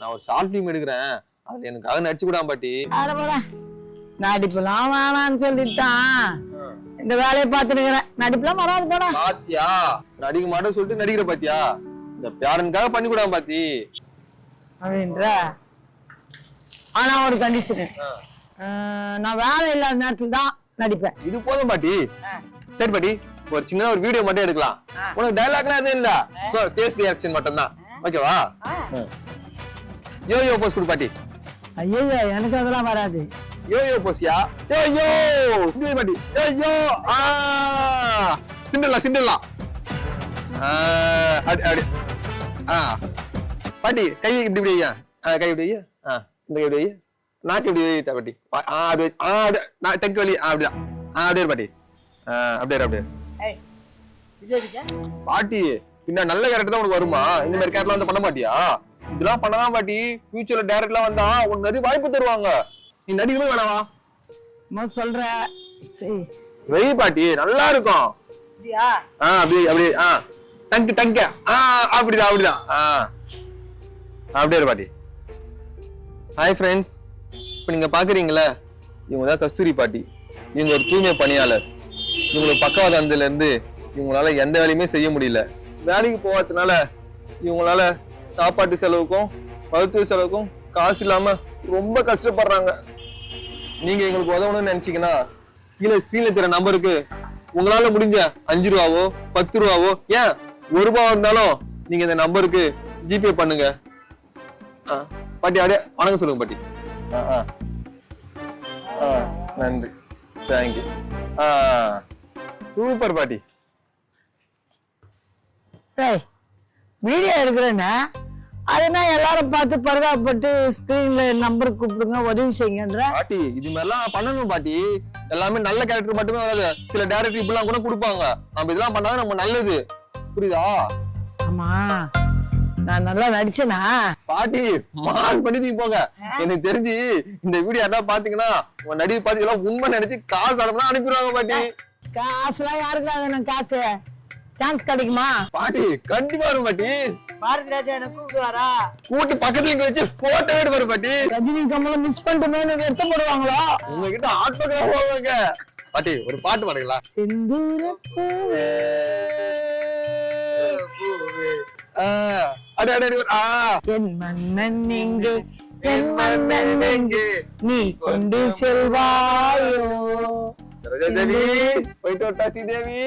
நான் ஒரு short film எடுக்கிறேன், அதுல எனக்காக நடிச்சு கூடாம பாட்டி. நடிப்புலாம் வேணான்னு சொல்லிட்டான். இந்த வேலையை பாத்துருக்கிறேன். நடிப்புலாம் வராது போடா. பாத்தியா, நடிக்க மாட்டேன்னு சொல்லிட்டு நடிக்கிற பாத்தியா? இந்த பேரனுக்காக பண்ணி கூடாம பாத்தி அப்படின்ற. ஆனா ஒரு கண்டிஷன், நான் வேலை இல்லாத நேரத்துல தான் நடிப்பேன். இது போதும் பாட்டி. சரி பாட்டி, ஒரு சின்ன ஒரு வீடியோ மட்டும் எடுக்கலாம். உனக்கு டயலாக்லாம் எதுவும் இல்ல, ஃபேஸ் ரியாக்ஷன் மட்டும் தான். ஓகேவா? யோ யோ போஸ் கொடு பாட்டி. ஐயோ எனக்கு அதெல்லாம் வராது. யோ யோ போஸ்யா. யோ யோ இப்படி பாட்டி. யோ யோ சிண்டலா சிண்டலா. அடி அடி. பாட்டி கை இப்படி இப்படி ஐயா. கை இப்படி ஐயா. இந்த கை இப்படி ஐயா. நாக்கு இப்படி வைத்தா பாட்டி. அப்படியே நான் டெக் வலி அப்படிதான். அப்படியே பாட்டி. அப்படியே அப்படியே. பாட்டி பின்ன நல்ல கேரக்டர் தான் உனக்கு வருமா? இந்த மாதிரி கேரக்டர்லாம் வந்து பண்ண மாட்டியா? இதெல்லாம் பண்ணதான் பாட்டி, ஃபியூச்சர்ல டைரக்ட்லாம் வந்தா உனக்கு நிறைய வாய்ப்பு தருவாங்க. நீ நடிக்கவே வேணாவா? சொல்ற வெய் பாட்டி, நல்லா இருக்கும். அப்படி அப்படி டங்கு டங்க அப்படிதான் அப்படிதான். அப்படியே பாட்டி. ஹாய் ஃப்ரெண்ட்ஸ், இப்ப நீங்க பாக்குறீங்களா, இவங்க தான் கஸ்தூரி பாட்டி. இவங்க ஒரு தூய்மை பணியாளர். இவங்களுக்கு பக்கவாதத்துல இருந்து இவங்களால எந்த வேலையுமே செய்ய முடியல. வேலைக்கு போகாததுனால இவங்களால சாப்பாட்டு செலவுக்கும் மருத்துவ செலவுக்கும் காசு இல்லாம ரொம்ப கஷ்டப்படுறாங்க. நீங்க எங்களுக்கு உதவணும்னு நினைச்சீங்கன்னா கீழே ஸ்கிரீன்ல தெரிய நம்பருக்கு உங்களால முடிஞ்ச 5 ரூபாவோ 10 ரூபாவோ ஏன் 1 ரூபாவோ இருந்தாலும் நீங்க இந்த நம்பருக்கு ஜிபே பண்ணுங்க. பாட்டி அப்படியே வணக்கம் சொல்லுங்க பாட்டி. நன்றி, தேங்க்யூ. சூப்பர் பாட்டி. வீடியோ எடுக்கிறேன்னா அதுனா எல்லாரும் பார்த்து பரதாப்பட்டு ஸ்கிரீன்ல நம்பர் கூப்பிடுங்க, உதவி செய்யுங்கன்ற. பாட்டி இது மாதிரிலாம் பண்ணணும் பாட்டி. எல்லாமே நல்ல கேரக்டர் மட்டுமே வராது, சில டைரக்டர் இப்படிலாம் கூட கொடுப்பாங்க. நம்ம இதெல்லாம் பண்ணாதான் நம்ம நல்லது, புரியுதா? ஆமா, நான் நல்லா நடிச்சேனா? பாட்டி மாஸ் பண்ணி போங்க. எனக்கு தெரிஞ்சு இந்த வீடியோ யாரா பாத்தீங்கன்னா உங்க நடிகை பாத்தீங்கன்னா உண்மை நினைச்சு காசு அனுப்புனா அனுப்பிடுவாங்க பாட்டி. காசுலாம் யாருக்கு காசு சான்ஸ் கிடைக்குமா? பாட்டி கண்டிப்பா வரும் பாட்டி. பாரதி ராஜா என்ன கூப்பிடுவாரா? கூட்டு பக்கத்துல இங்க வச்சு போட்டோ எடுப்பாரு பாட்டி. ரஜினி கமலம் மிஸ் பண்ணிட்டு எடுத்து போடுவாங்களா? உங்ககிட்ட ஆட்டோகிராஃப் போவாங்க பாட்டி. ஒரு பாட்டு பாடுங்களா? செந்தூர பூவே என் மன்னன் எங்கே, என் மன்னன் எங்கே, நீ கொண்டு செல்வாயோ. தேவி போயிட்டு விட்டா ஸ்ரீதேவி.